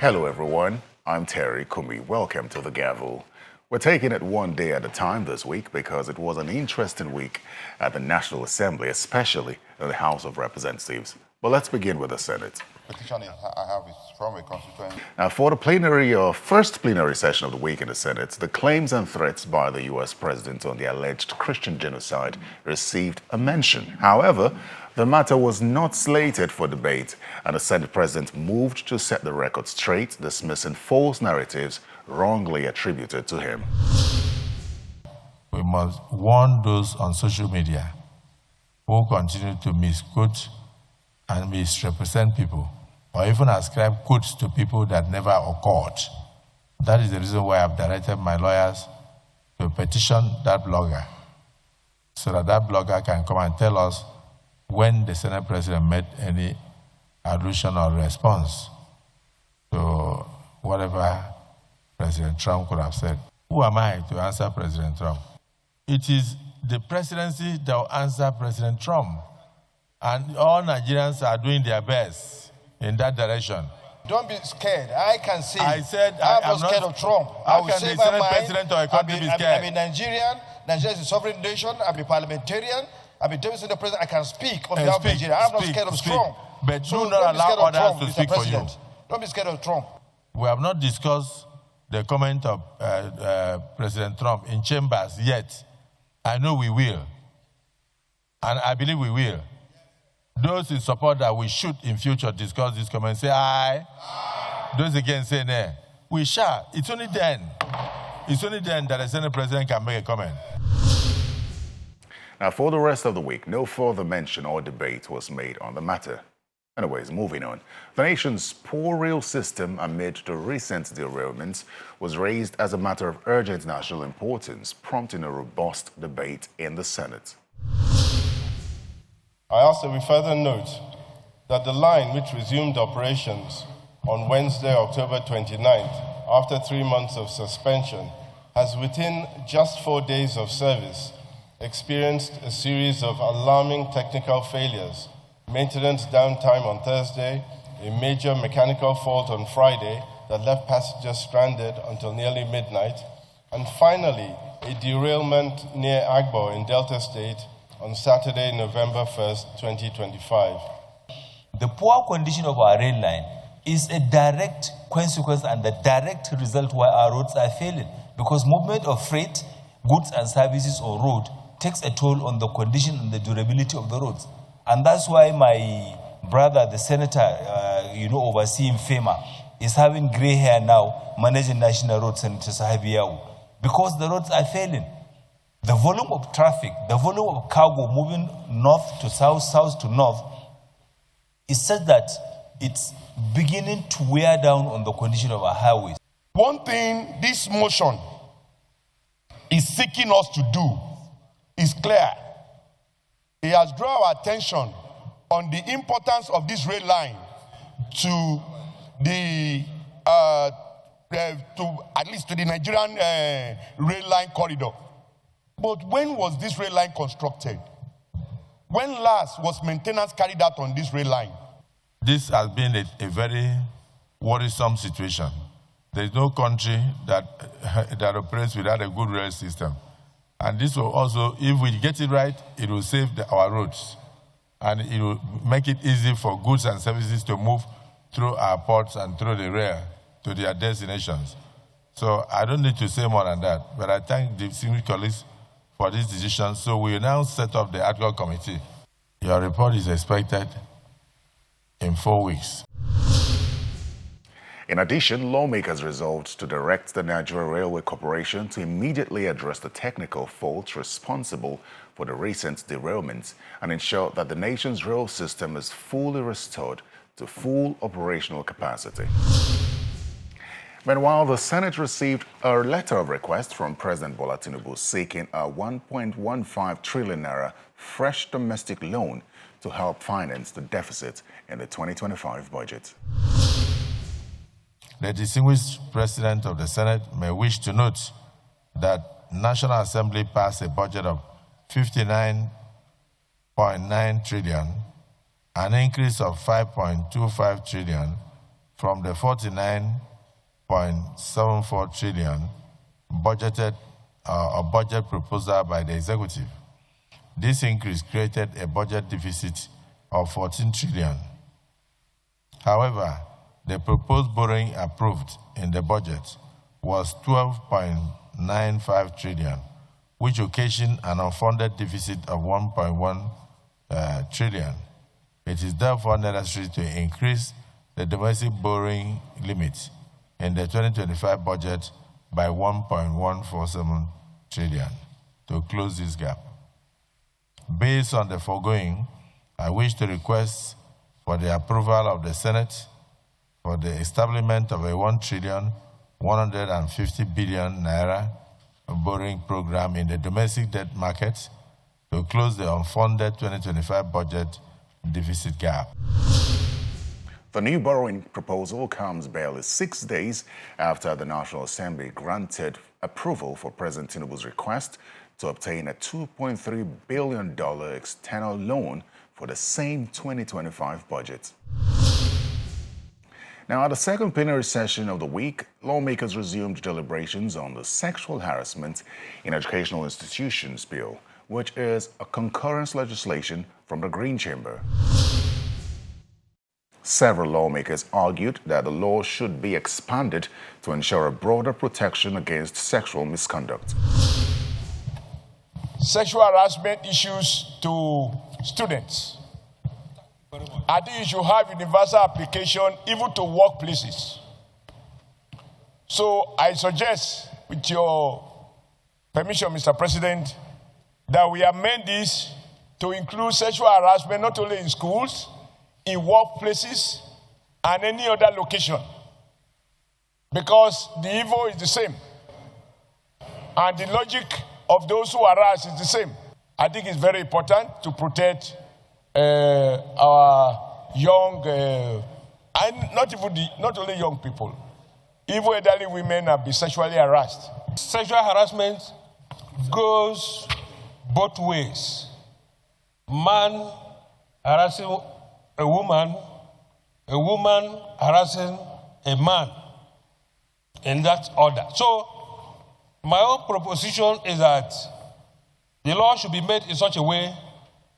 Hello everyone, I'm Terry Kumi. Welcome to the Gavel. We're taking it one day at a time this week because it was an interesting week at the National Assembly, especially in the House of Representatives. But let's begin with the Senate. Petition I have is from a constituency. Now, for the plenary or first plenary session of the week in the Senate, the claims and threats by the U.S. president on the alleged Christian genocide received a mention. However, the matter was not slated for debate, and the Senate president moved to set the record straight, dismissing false narratives wrongly attributed to him. We must warn those on social media who continue to misquote and misrepresent people, or even ascribe quotes to people that never occurred. That is the reason why I've directed my lawyers to petition that blogger, so that that blogger can come and tell us when the Senate President made any allusion or response to whatever President Trump could have said. Who am I to answer President Trump? It is the presidency that will answer President Trump. And all Nigerians are doing their best in that direction. Don't be scared. I can see. I said I'm not scared of Trump. I will say my mind. President of a country be scared? I'm a Nigerian. Nigeria is a sovereign nation. I'm a parliamentarian. I'm a deputy president. I can speak on behalf of Nigeria. I'm not scared of Trump. But do not allow others to speak for you. Don't be scared of Trump. We have not discussed the comment of President Trump in chambers yet. I know we will. And I believe we will. Those in support that we should in future discuss this comment say aye. Those against say nay. We shall. It's only then that the Senate President can make a comment. Now, for the rest of the week, no further mention or debate was made on the matter. Anyways, moving on. The nation's poor rail system amid the recent derailments was raised as a matter of urgent national importance, prompting a robust debate in the Senate. I also will further note that the line, which resumed operations on Wednesday, October 29th, after 3 months of suspension, has within just 4 days of service experienced a series of alarming technical failures, maintenance downtime on Thursday, a major mechanical fault on Friday that left passengers stranded until nearly midnight, and finally, a derailment near Agbo in Delta State on Saturday, November 1st, 2025. The poor condition of our rail line is a direct consequence and the direct result why our roads are failing, because movement of freight, goods and services on road takes a toll on the condition and the durability of the roads. And that's why my brother, the senator, overseeing FEMA, is having gray hair now, managing national roads, Senator Sahabiyahu, because the roads are failing. The volume of traffic, the volume of cargo moving north to south, south to north, is such that it's beginning to wear down on the condition of our highways. One thing this motion is seeking us to do is clear. It has drawn our attention on the importance of this rail line to the at least to the Nigerian rail line corridor. But when was this rail line constructed? When last was maintenance carried out on this rail line? This has been a very worrisome situation. There is no country that operates without a good rail system. And this will also, if we get it right, it will save our roads. And it will make it easy for goods and services to move through our ports and through the rail to their destinations. So I don't need to say more than that. But I thank the distinguished colleagues for this decision. So we will now set up the ad hoc committee. Your report is expected in 4 weeks. In addition, lawmakers resolved to direct the Nigeria Railway Corporation to immediately address the technical faults responsible for the recent derailments and ensure that the nation's rail system is fully restored to full operational capacity. Meanwhile, the Senate received a letter of request from President Bola Tinubu seeking a 1.15 trillion naira fresh domestic loan to help finance the deficit in the 2025 budget. The distinguished President of the Senate may wish to note that National Assembly passed a budget of 59.9 trillion, an increase of 5.25 trillion from the 49.74 trillion budget proposal by the executive. This increase created a budget deficit of 14 trillion. However, the proposed borrowing approved in the budget was 12.95 trillion, which occasioned an unfunded deficit of 1.1 trillion. It is therefore necessary to increase the domestic borrowing limit in the 2025 budget by 1.147 trillion to close this gap. Based on the foregoing, I wish to request for the approval of the Senate for the establishment of a 1,150 billion naira borrowing program in the domestic debt market to close the unfunded 2025 budget deficit gap. The new borrowing proposal comes barely 6 days after the National Assembly granted approval for President Tinubu's request to obtain a $2.3 billion external loan for the same 2025 budget. Now, at the second plenary session of the week, lawmakers resumed deliberations on the Sexual Harassment in Educational Institutions Bill, which is a concurrence legislation from the Green Chamber. Several lawmakers argued that the law should be expanded to ensure a broader protection against sexual misconduct. Sexual harassment issues to students. I think you should have universal application even to workplaces. So I suggest, with your permission, Mr. President, that we amend this to include sexual harassment not only in schools, in workplaces, and any other location. Because the evil is the same. And the logic of those who harass is the same. I think it's very important to protect our young, and not only young people, even elderly women have been sexually harassed. Sexual harassment goes both ways. Man harassing a woman harassing a man, in that order. So, my own proposition is that the law should be made in such a way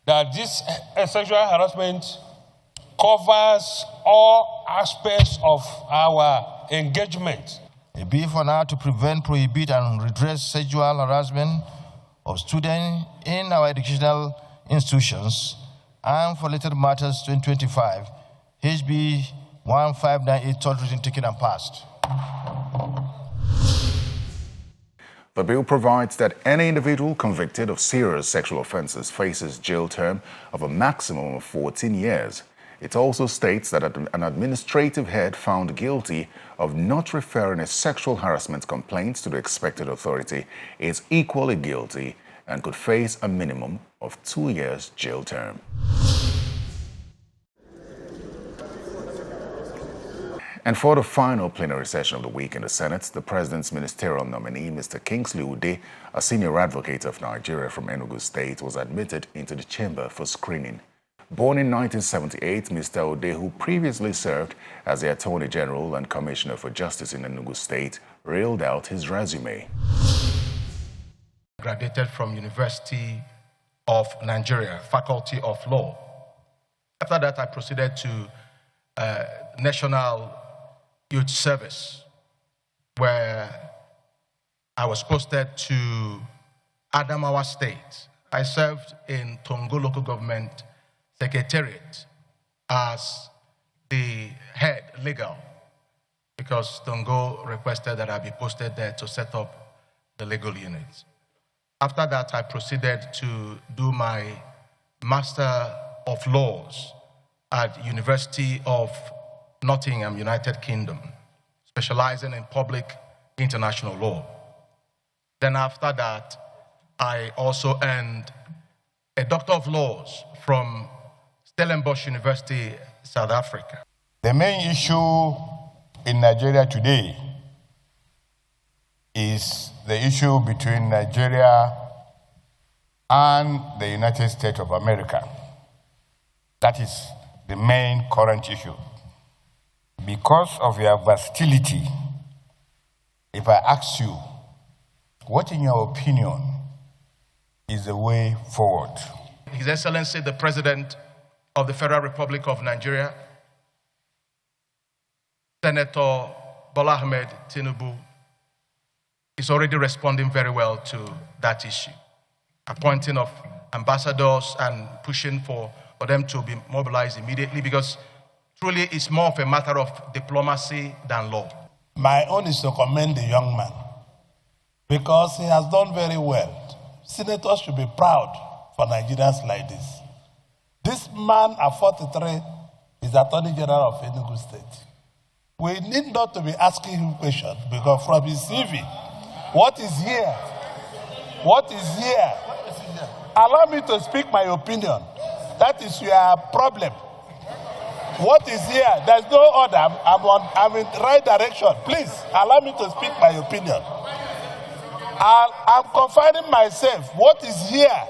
that this sexual harassment covers all aspects of our engagement. A bill for now to prevent, prohibit, and redress sexual harassment of students in our educational institutions, and for related matters 2025, HB 1598, third reading, taken and passed. The bill provides that any individual convicted of serious sexual offenses faces jail term of a maximum of 14 years. It also states that an administrative head found guilty of not referring a sexual harassment complaint to the expected authority is equally guilty and could face a minimum of 2 years jail term. And for the final plenary session of the week in the Senate, the President's Ministerial nominee, Mr. Kingsley Ude, a senior advocate of Nigeria from Enugu State, was admitted into the chamber for screening. Born in 1978, Mr. Ude, who previously served as the Attorney General and Commissioner for Justice in Enugu State, reeled out his resume. Graduated from University of Nigeria, Faculty of Law. After that, I proceeded to National Youth Service, where I was posted to Adamawa State. I served in Tongo Local Government Secretariat as the head legal, because Tongo requested that I be posted there to set up the legal unit. After that, I proceeded to do my Master of Laws at University of Nottingham, United Kingdom, specializing in public international law. Then after that, I also earned a Doctor of Laws from Stellenbosch University, South Africa. The main issue in Nigeria today is the issue between Nigeria and the United States of America. That is the main current issue. because of your versatility, if I ask you, what in your opinion is the way forward? His Excellency, the President of the Federal Republic of Nigeria, Senator Bola Ahmed Tinubu, is already responding very well to that issue, appointing of ambassadors and pushing for them to be mobilized immediately, because truly it's more of a matter of diplomacy than law. My own is to commend the young man because he has done very well. Senators should be proud for Nigerians like this. This man at 43 is Attorney General of Enugu State. We need not to be asking him questions because from his CV, what is here? What is here? Allow me to speak my opinion. That is your problem. What is here? There's no order. I'm in the right direction. Please allow me to speak my opinion. I'm confining myself. What is here?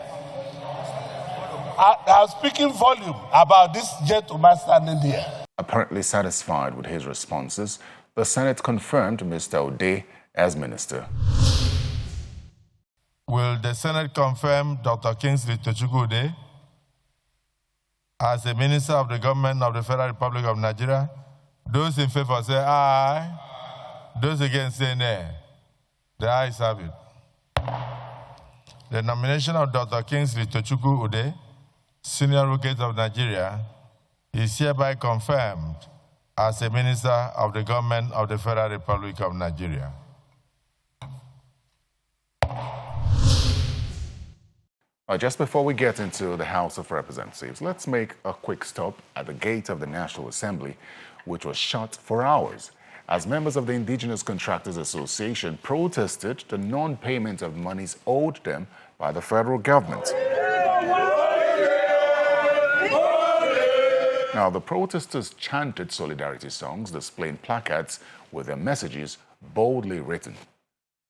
I'm speaking volume about this gentleman standing here. Apparently satisfied with his responses, the Senate confirmed Mr. Ode as minister. Will the Senate confirm Dr. Kingsley Tochukwu Ode as the Minister of the Government of the Federal Republic of Nigeria? Those in favor say aye. Those against say nay. The ayes have it. The nomination of Dr. Kingsley Tochukwu Ode, Senior Advocate of Nigeria, is hereby confirmed as a Minister of the Government of the Federal Republic of Nigeria. Just before we get into the House of Representatives, let's make a quick stop at the gate of the National Assembly, which was shut for hours, as members of the Indigenous Contractors Association protested the non-payment of monies owed them by the federal government. Now, the protesters chanted solidarity songs, displaying placards with their messages boldly written.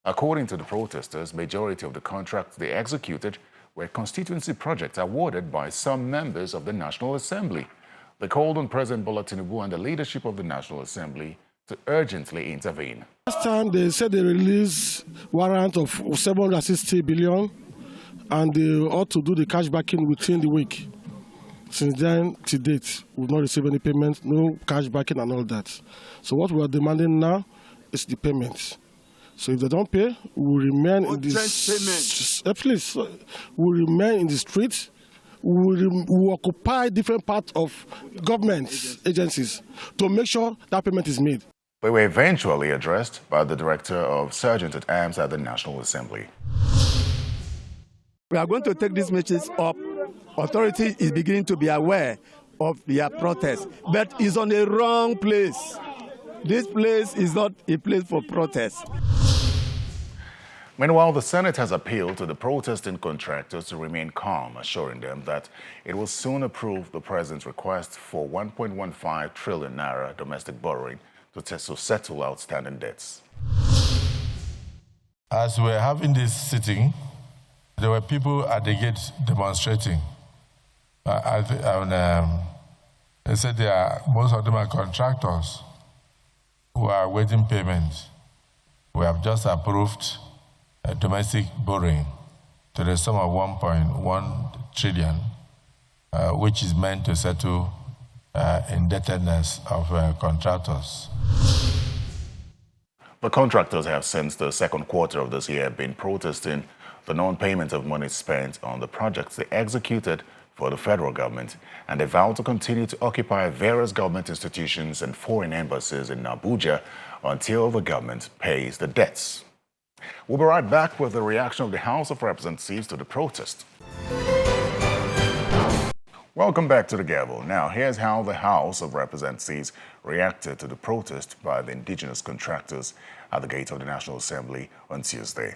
According to the protesters, majority of the contracts they executed were constituency projects awarded by some members of the National Assembly. They called on President Bola Tinubu and the leadership of the National Assembly to urgently intervene. Last time they said they released warrant of 760 billion and they ought to do the cash backing within the week. Since then, to date, we've not received any payment, no cash backing and all that. So what we are demanding now is the payment. So if they don't pay, we will remain in this. Please, we remain in the streets. We will occupy different parts of government agencies to make sure that payment is made. They were eventually addressed by the Director of Sergeant at Arms at the National Assembly. We are going to take this message up. Authority is beginning to be aware of their protest, but it's on the wrong place. This place is not a place for protest. Meanwhile, the Senate has appealed to the protesting contractors to remain calm, assuring them that it will soon approve the president's request for 1.15 trillion naira domestic borrowing to settle outstanding debts. As we're having this sitting, there were people at the gate demonstrating. They said most of them are contractors who are awaiting payment. We have just approved domestic borrowing to the sum of 1.1 trillion, which is meant to settle indebtedness of contractors. The contractors have since the second quarter of this year been protesting the non-payment of money spent on the projects they executed for the federal government, and they vow to continue to occupy various government institutions and foreign embassies in Abuja until the government pays the debts. We'll be right back with the reaction of the House of Representatives to the protest. Welcome back to the Gavel. Now, here's how the House of Representatives reacted to the protest by the indigenous contractors at the gate of the National Assembly on Tuesday.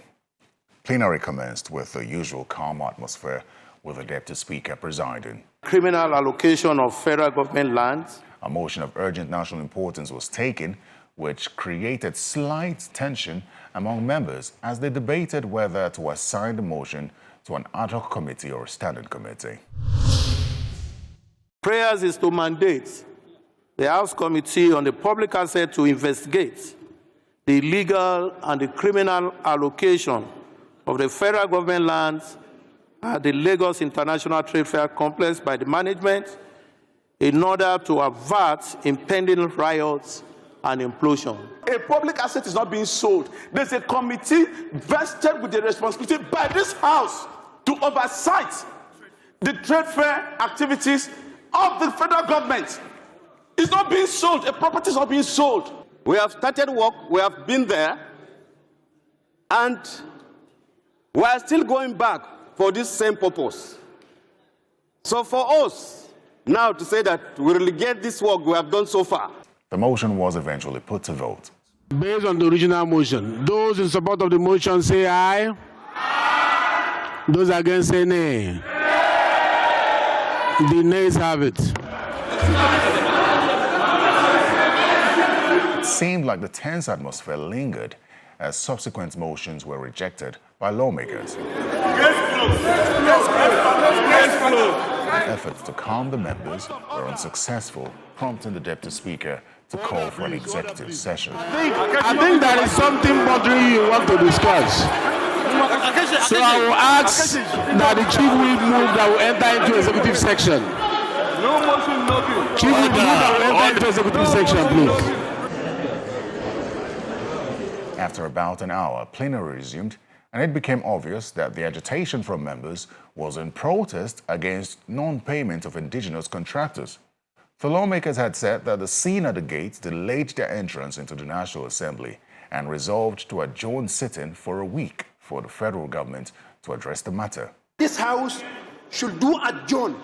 Plenary commenced with the usual calm atmosphere, with the Deputy Speaker presiding. Criminal allocation of federal government lands. A motion of urgent national importance was taken, which created slight tension among members as they debated whether to assign the motion to an ad hoc committee or a standing committee. Prayers is to mandate the House Committee on the Public Asset to investigate the illegal and the criminal allocation of the federal government lands at the Lagos International Trade Fair Complex by the management in order to avert impending riots and implosion. A public asset is not being sold. There's a committee vested with the responsibility by this House to oversight the trade fair activities of the federal government. It's not being sold. A property is not being sold. We have started work. We have been there. And we are still going back for this same purpose. So for us now to say that we relegate this work we have done so far. The motion was eventually put to vote. Based on the original motion, those in support of the motion say aye. Those against say nay. The nays have it. It seemed like the tense atmosphere lingered as subsequent motions were rejected by lawmakers. Efforts to calm the members were unsuccessful, prompting the Deputy Speaker to call for an executive session. I think there is something bothering you want to discuss. So I will ask that the Chief will move that will enter into executive section. Chief will move that will enter into executive section, please. After about an hour, plenary resumed, and it became obvious that the agitation from members was in protest against non-payment of indigenous contractors. The lawmakers had said that the scene at the gates delayed their entrance into the National Assembly and resolved to adjourn sitting for a week for the federal government to address the matter. This House should do adjourn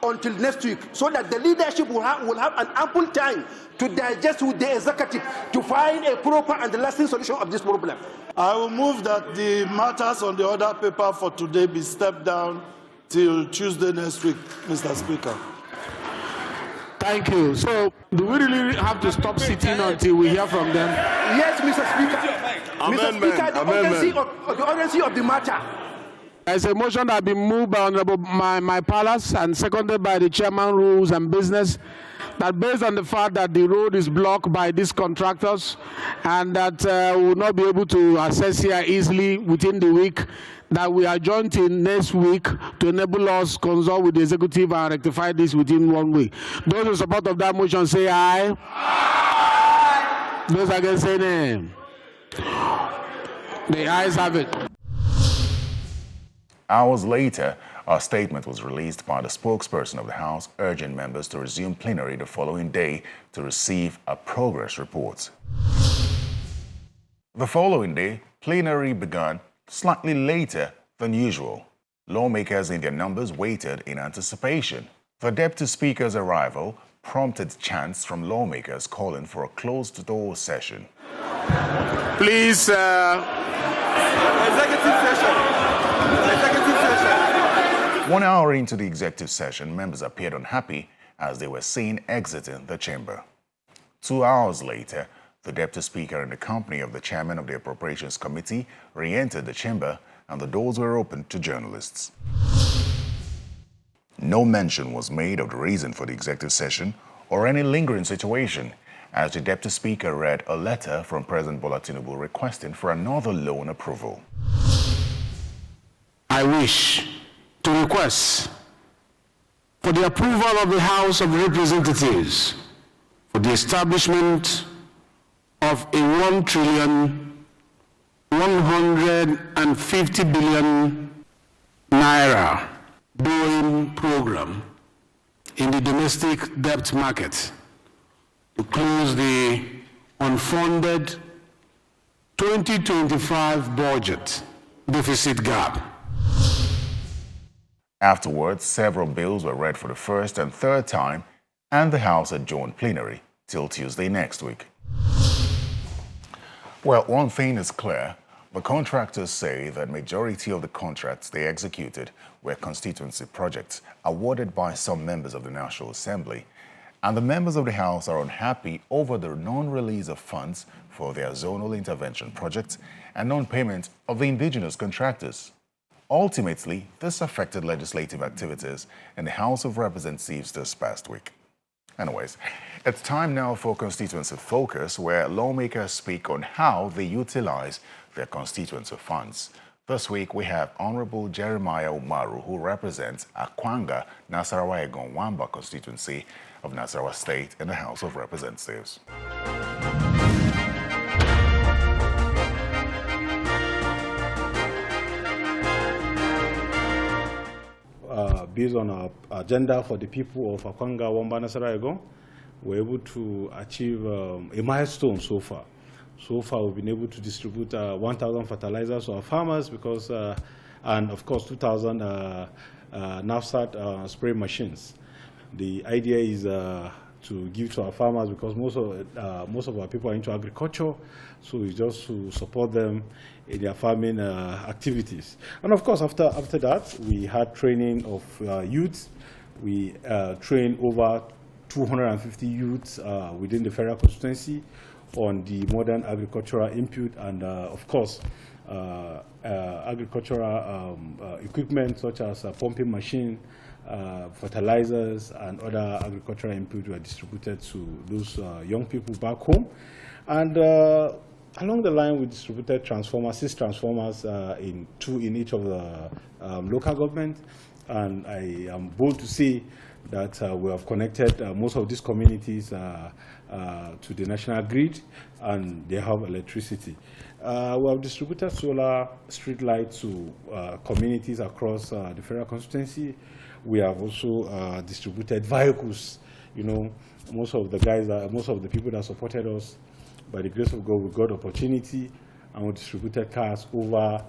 until next week so that the leadership will have an ample time to digest with the executive to find a proper and lasting solution of this problem. I will move that the matters on the order paper for today be stepped down till Tuesday next week, Mr. Speaker. Thank you. So, do we really have to stop sitting until we hear from them? Yes, Mr. Speaker. Amendment. Mr. Speaker, the urgency of the matter. There's a motion that has been moved by Honorable my Palace and seconded by the Chairman Rules and Business that based on the fact that the road is blocked by these contractors and that we will not be able to access here easily within the week, that we adjourn till next week to enable us consult with the executive and rectify this within 1 week. Those in support of that motion say aye. Aye. Those against say nay. The ayes have it. Hours later, a statement was released by the spokesperson of the House urging members to resume plenary the following day to receive a progress report. The following day, plenary began slightly later than usual. Lawmakers in their numbers waited in anticipation. The Deputy Speaker's arrival prompted chants from lawmakers calling for a closed-door session. Please, Executive session. 1 hour into the executive session, members appeared unhappy as they were seen exiting the chamber. 2 hours later, the Deputy Speaker in the company of the Chairman of the Appropriations Committee re-entered the chamber and the doors were opened to journalists. No mention was made of the reason for the executive session or any lingering situation as the Deputy Speaker read a letter from President Bola Tinubu requesting for another loan approval. I wish to request for the approval of the House of Representatives for the establishment of a 1,150 billion naira borrowing program in the domestic debt market to close the unfunded 2025 budget deficit gap. Afterwards, several bills were read for the first and third time, and the House adjourned plenary till Tuesday next week. Well, one thing is clear. The contractors say that majority of the contracts they executed were constituency projects awarded by some members of the National Assembly, and the members of the House are unhappy over the non-release of funds for their zonal intervention projects and non-payment of the indigenous contractors. Ultimately, this affected legislative activities in the House of Representatives this past week. Anyways, it's time now for Constituency Focus, where lawmakers speak on how they utilize their constituency funds. This week, we have Honorable Jeremiah Umaru, who represents Akwanga, Nasarawa Egon Wamba constituency of Nasarawa State in the House of Representatives. Based on our agenda for the people of Akwanga, Wamba, Nasarawa Egon, we're able to achieve a milestone so far. So far, we've been able to distribute 1,000 fertilizers to our farmers because, and of course, 2,000 NAFSAT spray machines. The idea is to give to our farmers because most of our people are into agriculture, so it's just to support them in their farming activities. And of course, after that, we had training of youth. We trained over 250 youths within the federal constituency on the modern agricultural input and, of course, agricultural equipment such as pumping machine, fertilizers, and other agricultural input were distributed to those young people back home. And along the line, we distributed transformers, 6 transformers in each of the local government. And I am bold to say that we have connected most of these communities to the national grid, and they have electricity. We have distributed solar street lights to communities across the federal constituency. We have also distributed vehicles. You know, most of the people that supported us, by the grace of God, we got opportunity, and we distributed cars over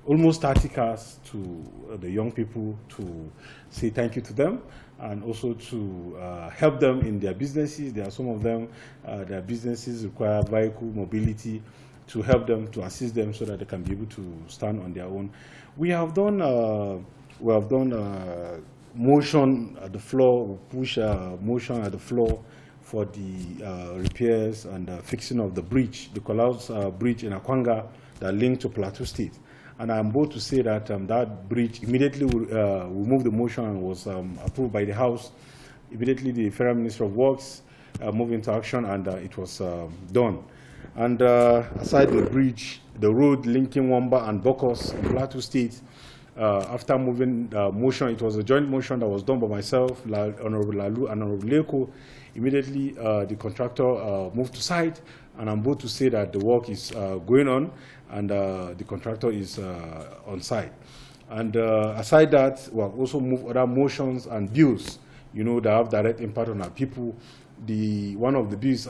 almost 30 cars to the young people to say thank you to them, and also to help them in their businesses. There are some of them, their businesses require vehicle mobility to help them, to assist them so that they can be able to stand on their own. We have done motion at the floor, we push motion at the floor for the repairs and fixing of the bridge, the Colaus bridge in Akwanga that linked to Plateau State. And I'm bold to say that that bridge immediately we moved the motion and was approved by the House. Immediately the Federal Minister of Works moved into action, and it was done. And aside the bridge, the road linking Wamba and Bokos in Plateau State, after moving the motion, it was a joint motion that was done by myself, Honorable Lalu and Honorable Leko. Immediately the contractor moved to site, and I'm bold to say that the work is going on, and the contractor is on site. And aside that, we have also moved other motions and bills, you know, that have direct impact on our people. One of the bills,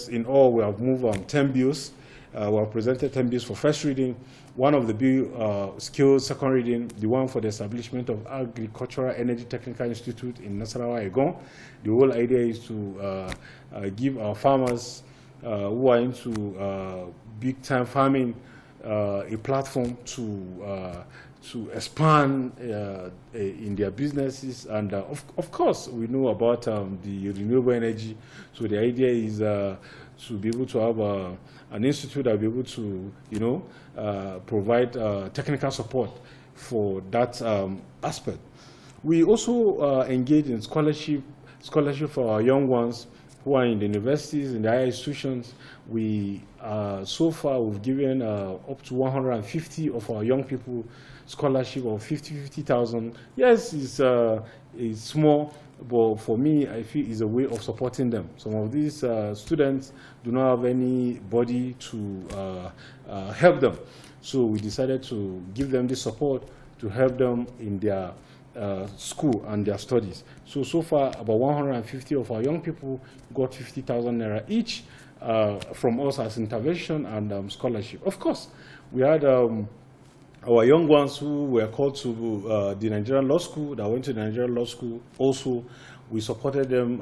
in all, we have moved 10 bills. We have presented 10 bills for first reading. One of the bill, skills second reading, the one for the establishment of Agricultural Energy Technical Institute in Nasarawa Egon. The whole idea is to give our farmers who are into big-time farming a platform to expand in their businesses. And of course, we know about the renewable energy. So the idea is to be able to have an institute that will be able to, you know, provide technical support for that aspect. We also engage in scholarship for our young ones who are in the universities, in the higher institutions. We so far we've given up to 150 of our young people scholarship of 50,000. Yes, it's small, but for me, I feel it's a way of supporting them. Some of these students do not have anybody to help them, so we decided to give them this support to help them in their school and their studies. So far, about 150 of our young people got 50,000 naira each from us as intervention and scholarship. Of course, we had our young ones who were called to the Nigerian Law School, that went to the Nigerian Law School. Also, we supported them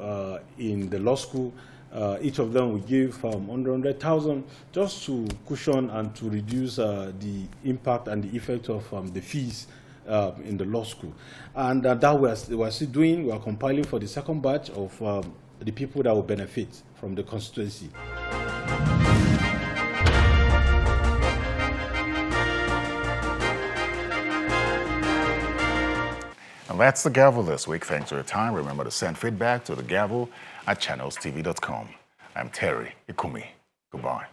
in the law school. Each of them we gave 100,000 just to cushion and to reduce the impact and the effect of the fees in the law school. And that we're still doing. We are compiling for the second batch of the people that will benefit from the constituency. And that's the Gavel this week. Thanks for your time. Remember to send feedback to the Gavel at channelstv.com. I'm Terry Ikumi. Goodbye.